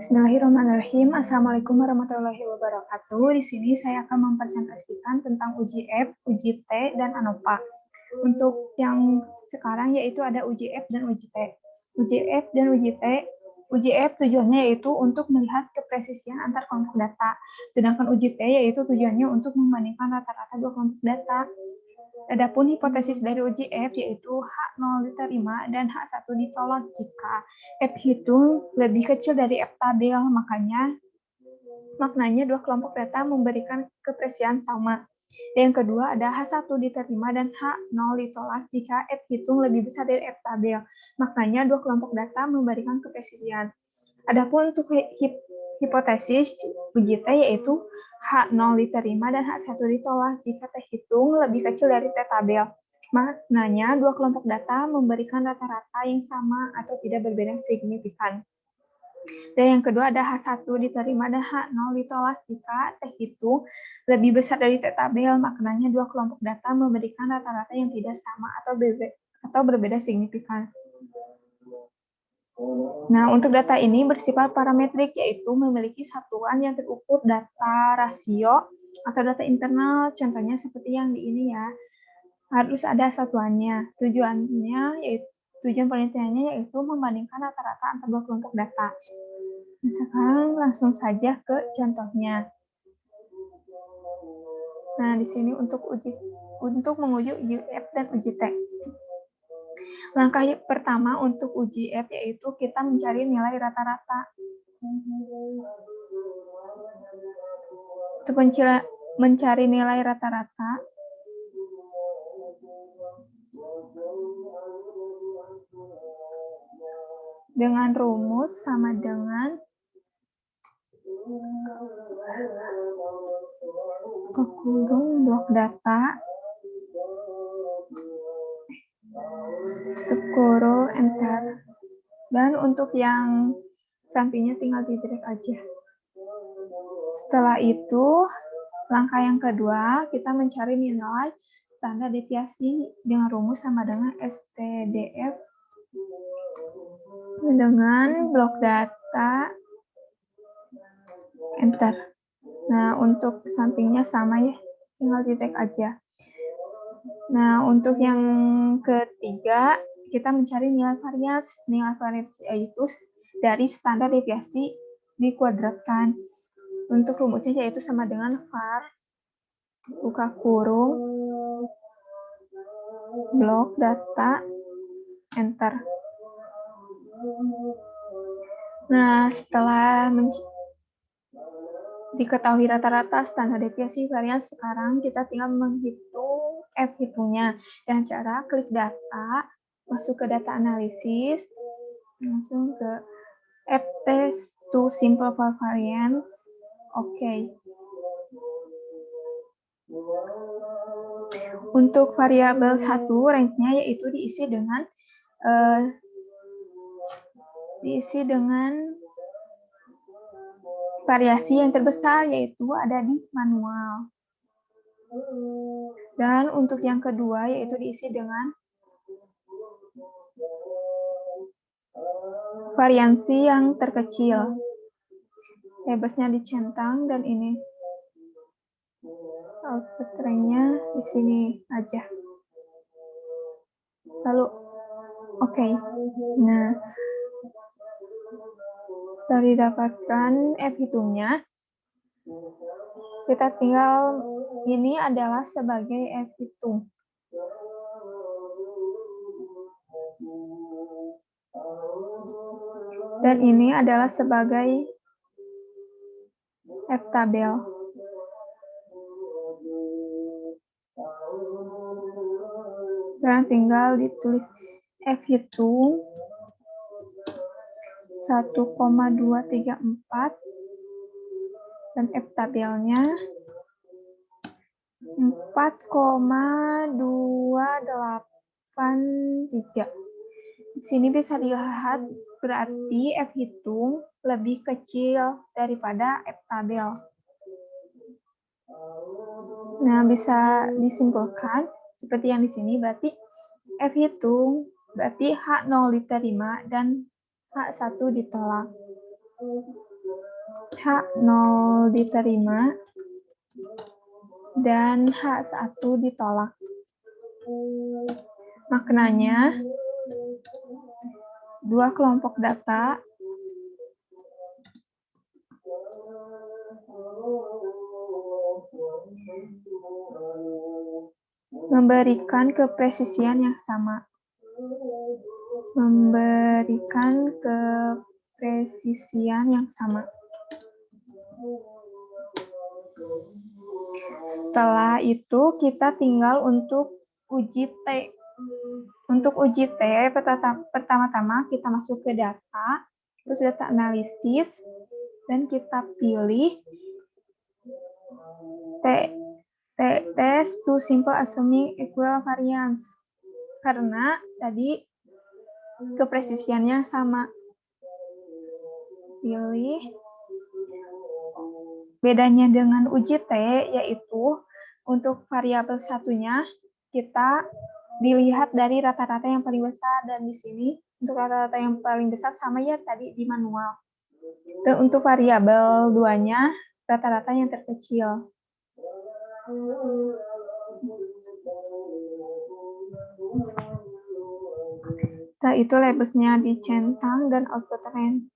Bismillahirrahmanirrahim. Assalamualaikum warahmatullahi wabarakatuh. Di sini saya akan mempresentasikan tentang uji F, uji T, dan ANOVA. Untuk yang sekarang yaitu ada uji F dan uji T. Uji F dan uji T, uji F tujuannya yaitu untuk melihat kepresisian antar kelompok data. Sedangkan uji T yaitu tujuannya untuk membandingkan rata-rata dua kelompok data. Adapun hipotesis dari uji F yaitu H0 diterima dan H1 ditolak jika F hitung lebih kecil dari F tabel, maknanya dua kelompok data memberikan kepresisian sama. Dan yang kedua ada H1 diterima dan H0 ditolak jika F hitung lebih besar dari F tabel, maknanya dua kelompok data memberikan kepresisian. Adapun untuk hipotesis uji T yaitu H0 diterima dan H1 ditolak jika T hitung lebih kecil dari T tabel. Maknanya, dua kelompok data memberikan rata-rata yang sama atau tidak berbeda signifikan. Dan yang kedua ada H1 diterima dan H0 ditolak jika T hitung lebih besar dari T tabel. Maknanya, dua kelompok data memberikan rata-rata yang tidak sama atau berbeda signifikan. Nah, untuk data ini bersifat parametrik, yaitu memiliki satuan yang terukur data rasio atau data internal, contohnya seperti yang di ini ya. Harus ada satuannya. Tujuan penelitiannya yaitu membandingkan rata-rata antara dua kelompok data. Nah, sekarang langsung saja ke contohnya. Nah, di sini untuk menguji uji F dan uji T. Langkah pertama untuk uji F yaitu kita mencari nilai rata-rata. Untuk mencari nilai rata-rata, dengan rumus sama dengan kekurung blok data kurung enter, dan untuk yang sampingnya tinggal di drag aja. Setelah itu langkah yang kedua kita mencari nilai standar deviasi dengan rumus sama dengan STDF dengan blok data enter. Nah, untuk sampingnya sama ya, tinggal di drag aja. Nah, untuk yang ketiga, kita mencari nilai variasi. Nilai variasi yaitu dari standar deviasi dikuadratkan. Untuk rumusnya yaitu sama dengan var buka kurung blok data enter. Nah, setelah diketahui rata-rata standar deviasi varian, sekarang kita tinggal menghitung F hitungnya. Dengan cara klik data, masuk ke data analisis, langsung ke F test to simple for variance. Oke. Untuk variabel 1, range-nya yaitu diisi dengan variasi yang terbesar, yaitu ada di manual. Dan untuk yang kedua yaitu diisi dengan variansi yang terkecil. Bebasnya dicentang dan ini output range-nya di sini aja. Lalu oke. Nah, setelah didapatkan F hitungnya, kita tinggal, ini adalah sebagai F hitung. Dan ini adalah sebagai F tabel. Sekarang tinggal ditulis F hitung 1,234 dan F tabelnya 4,283. Di sini bisa dilihat berarti F hitung lebih kecil daripada F tabel. Nah, bisa disimpulkan seperti yang di sini, berarti F hitung berarti H0 diterima dan H1 ditolak. H0 diterima. Dan H1 ditolak. Maknanya, dua kelompok data memberikan kepresisian yang sama. Memberikan kepresisian yang sama. Setelah itu kita tinggal untuk uji T. Untuk uji T, pertama-tama kita masuk ke data, terus data analisis, dan kita pilih test to simple assuming equal variance. Karena tadi kepresisiannya sama. Pilih. Bedanya dengan uji T, yaitu untuk variabel satunya, kita dilihat dari rata-rata yang paling besar, dan di sini untuk rata-rata yang paling besar sama ya tadi di manual. Dan untuk variabel duanya, rata-rata yang terkecil. Setelah itu labelsnya dicentang dan output range.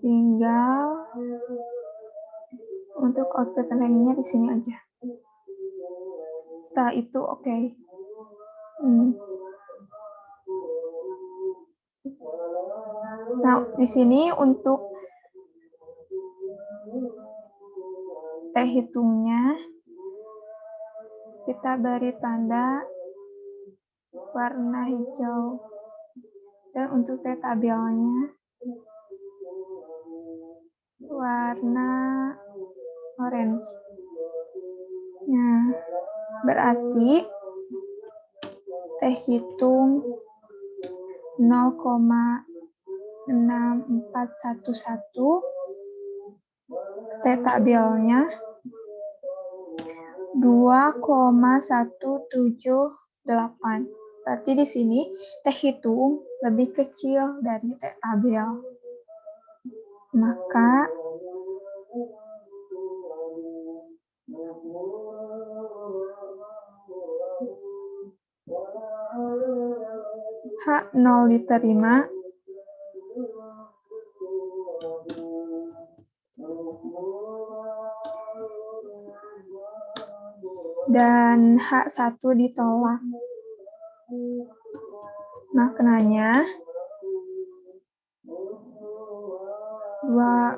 Tinggal untuk output range-nya di sini aja. Setelah itu oke. Nah, di sini untuk T hitungnya kita beri tanda warna hijau. Dan untuk T tabelnya warna orange. Nah, berarti T hitung 0,6411, T tabelnya 2,178. Berarti di sini T hitung lebih kecil dari T tabel. Maka H0 diterima. Dan H1 ditolak. Maknanya, dua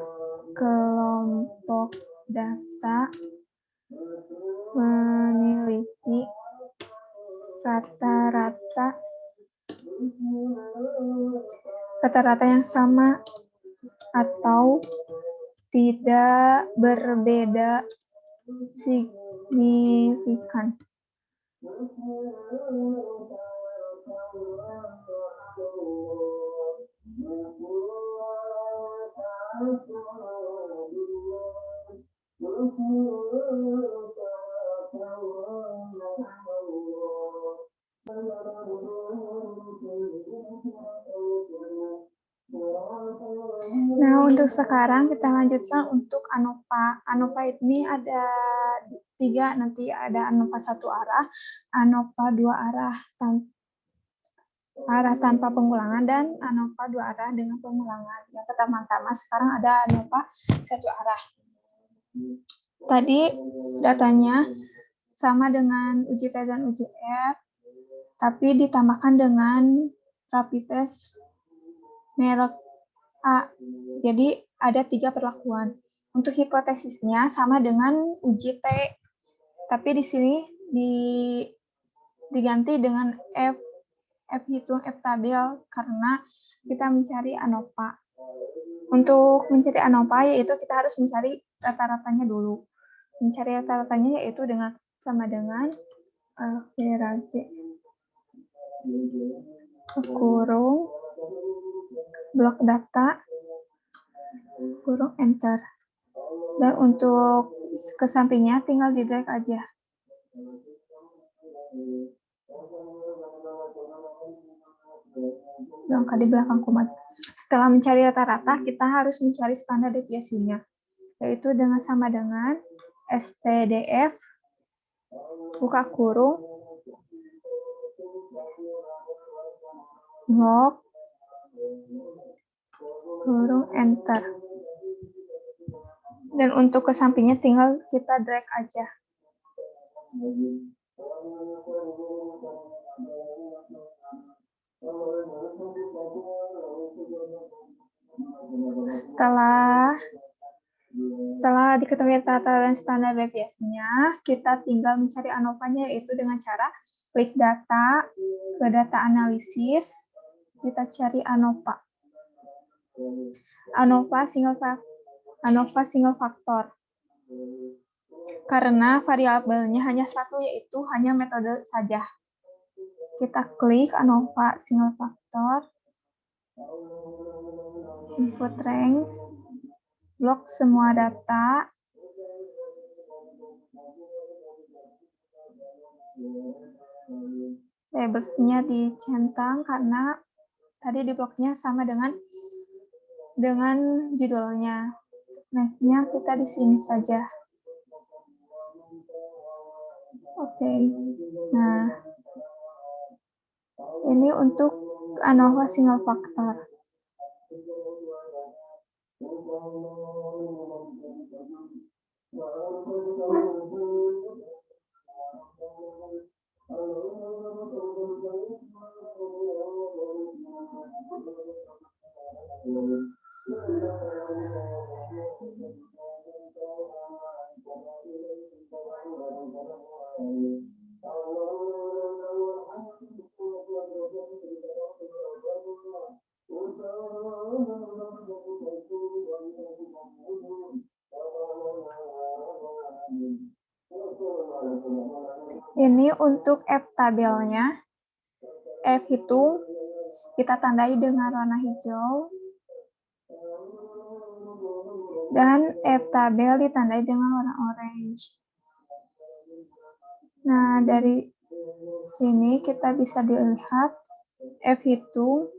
kelompok data memiliki rata-rata yang sama atau tidak berbeda signifikan. Nah, untuk sekarang kita lanjutkan untuk ANOVA. ANOVA ini ada 3, nanti ada ANOVA 1 arah, ANOVA 2 arah tanpa pengulangan, dan ANOVA 2 arah dengan pengulangan. Yang pertama-tama sekarang ada ANOVA 1 arah. Tadi datanya sama dengan uji T dan uji F, tapi ditambahkan dengan rapid test merek A. Jadi ada 3 perlakuan. Untuk hipotesisnya sama dengan uji T, tapi di sini diganti dengan F hitung F tabel karena kita mencari ANOVA. Untuk mencari ANOVA yaitu kita harus mencari rata-ratanya dulu. Mencari rata-ratanya yaitu sama dengan kurung blok data kurung enter. Dan untuk ke sampingnya tinggal di drag aja. angka di belakang koma. Setelah mencari rata-rata, kita harus mencari standar deviasinya, yaitu sama dengan STDF, buka kurung, log, kurung, enter. Dan untuk ke sampingnya tinggal kita drag aja. Setelah diketahui rata-rata dan standar deviasinya, kita tinggal mencari ANOVA-nya, yaitu dengan cara klik data, ke data analisis, kita cari ANOVA. ANOVA single factor. Karena variabelnya hanya satu, yaitu hanya metode saja. Kita klik ANOVA single factor, input range, blok semua data, labelsnya dicentang karena tadi di bloknya sama dengan judulnya. Next-nya kita di sini saja. Oke. Nah, ini untuk ANOVA single factor. Ini untuk F tabelnya. F hitung kita tandai dengan warna hijau. Dan F tabel ditandai dengan warna orange. Nah, dari sini kita bisa dilihat F hitung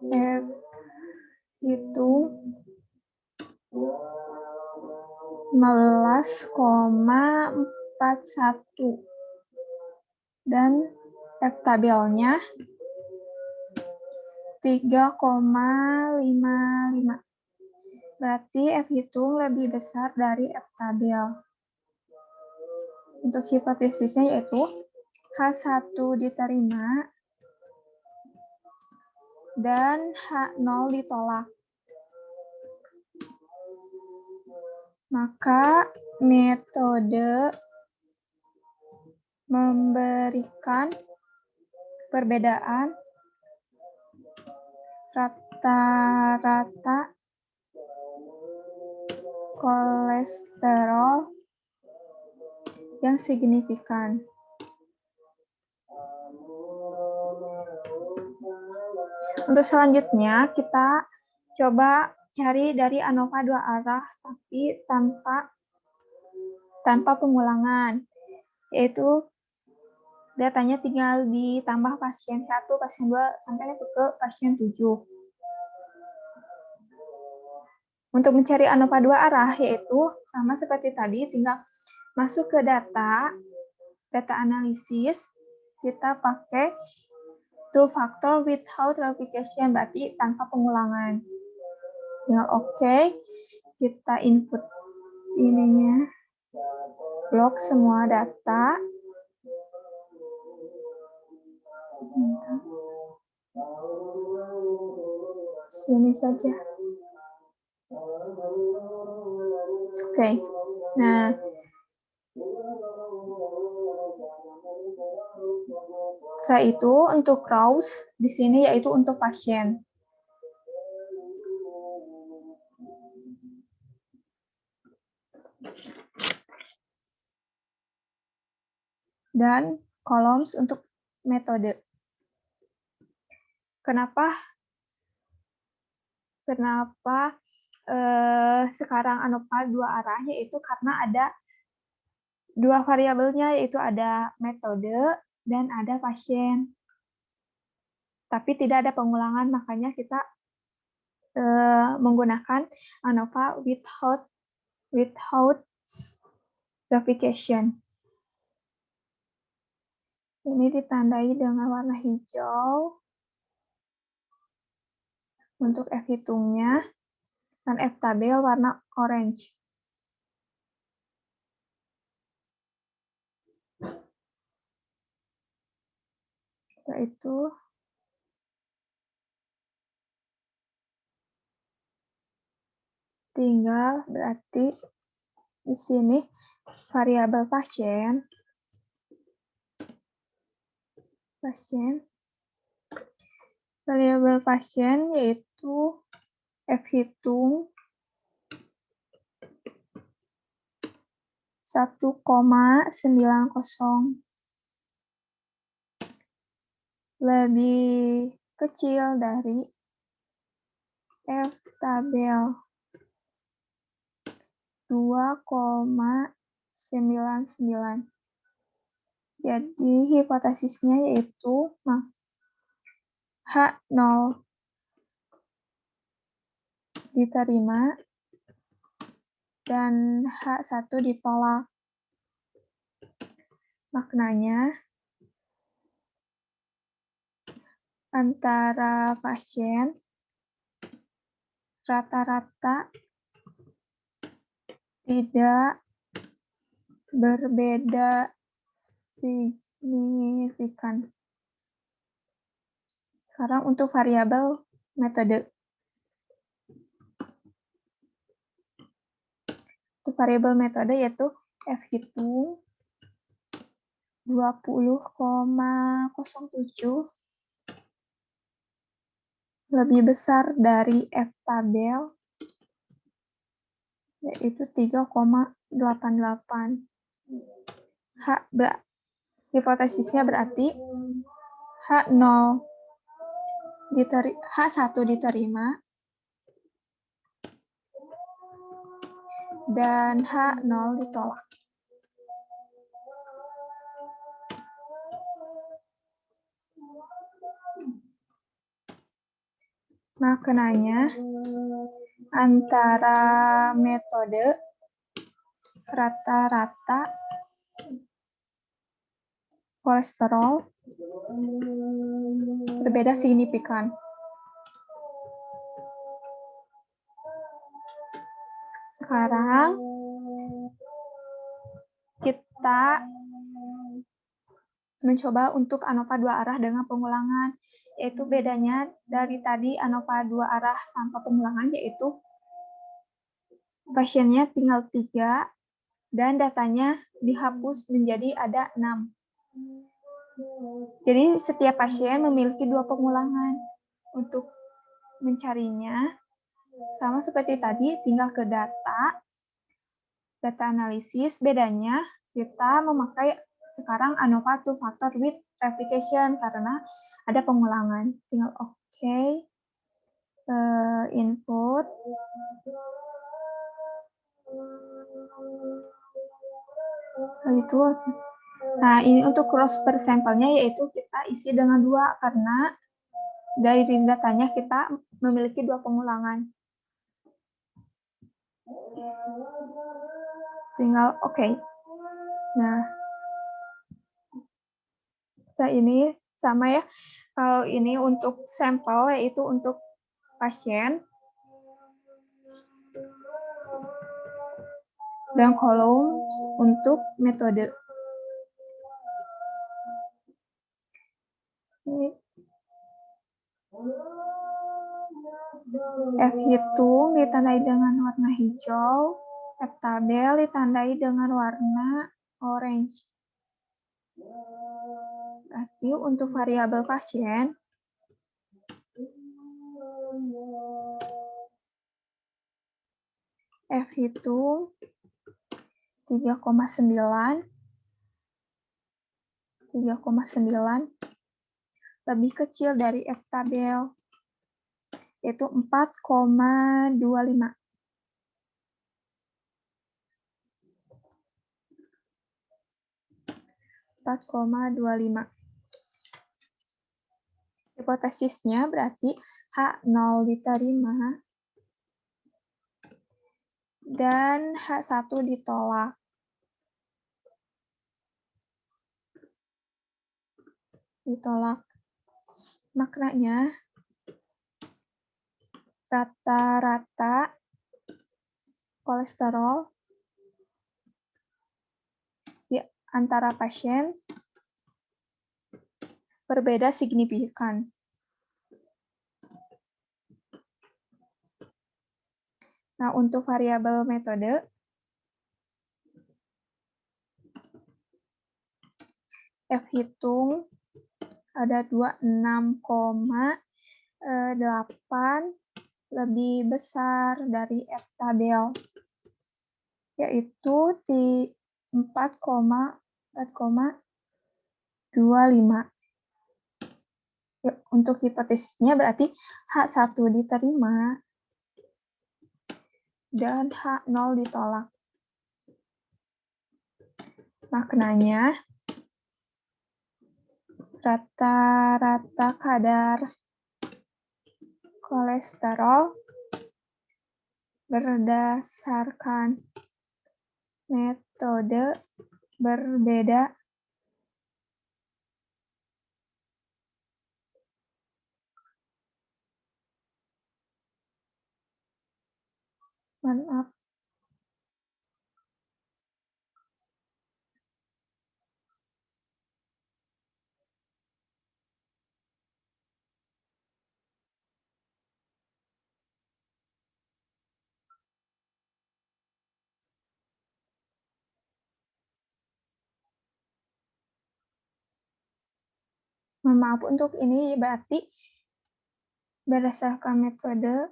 15,41 dan F tabelnya 3,55. Berarti F hitung lebih besar dari F tabel. Untuk hipotesisnya yaitu H1 diterima dan H0 ditolak. Maka metode memberikan perbedaan rata-rata kolesterol yang signifikan. Untuk selanjutnya kita coba cari dari ANOVA dua arah tapi tanpa pengulangan, yaitu datanya tinggal ditambah pasien 1, pasien 2 sampai ke pasien 7. Untuk mencari ANOVA dua arah yaitu sama seperti tadi, tinggal masuk ke data analisis, kita pakai two factor without replication, berarti tanpa pengulangan. Tinggal oke, kita input ininya, blok semua data, sini saja. Oke. Nah, setelah itu untuk rows di sini yaitu untuk pasien. Dan columns untuk metode. Kenapa sekarang ANOVA dua arah, yaitu karena ada dua variabelnya, yaitu ada metode dan ada pasien. tapi tidak ada pengulangan, makanya kita menggunakan ANOVA without verification. Ini ditandai dengan warna hijau untuk F hitungnya, dan F tabel warna orange. Setelah itu, tinggal berarti di sini variabel pasien variabel pasien yaitu F hitung 1,90 lebih kecil dari F tabel 2,99. Jadi hipotesisnya yaitu H0 diterima dan H1 ditolak. Maknanya antara pasien rata-rata tidak berbeda signifikan. Sekarang untuk variabel metode. Untuk variabel metode yaitu F hitung 20,07 lebih besar dari F tabel yaitu 3,88. Hipotesisnya berarti H1 diterima dan H0 ditolak. Maknanya antara metode rata-rata kolesterol berbeda signifikan. Sekarang kita mencoba untuk ANOVA 2 arah dengan pengulangan, yaitu bedanya dari tadi ANOVA 2 arah tanpa pengulangan, yaitu pasiennya tinggal 3 dan datanya dihapus menjadi ada 6. Jadi setiap pasien memiliki 2 pengulangan. Untuk mencarinya, sama seperti tadi, tinggal ke data analisis, bedanya kita memakai sekarang ANOVA 2 factor with verification karena ada pengulangan. Tinggal input. Itu. Nah, ini untuk cross per sampelnya yaitu kita isi dengan 2 karena dari datanya kita memiliki 2 pengulangan. Tinggal Nah, ini sama ya. Kalau ini untuk sampel yaitu untuk pasien. Dan kolom untuk metode. F hitung ditandai dengan warna hijau, F tabel ditandai dengan warna orange. Berarti untuk variabel pasien, F hitung 3,9 lebih kecil dari F tabel, yaitu 4,25. Hipotesisnya berarti H0 diterima dan H1 ditolak. Maknanya rata-rata kolesterol di antara pasien berbeda signifikan. Nah, untuk variabel metode, F hitung ada 26,8 lebih besar dari F tabel, yaitu 4,25. Untuk hipotesisnya berarti H1 diterima dan H0 ditolak. Maknanya rata-rata kadar kolesterol berdasarkan metode berbeda Maaf untuk ini berarti berdasarkan metode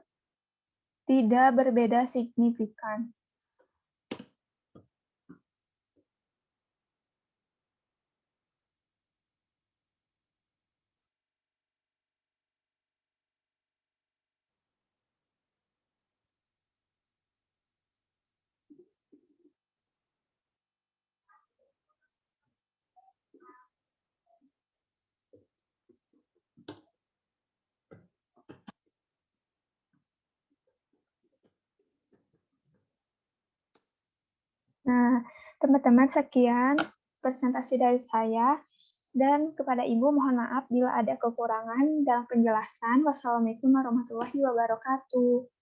tidak berbeda signifikan. Nah, teman-teman, sekian presentasi dari saya. Dan kepada Ibu mohon maaf bila ada kekurangan dalam penjelasan. Wassalamualaikum warahmatullahi wabarakatuh.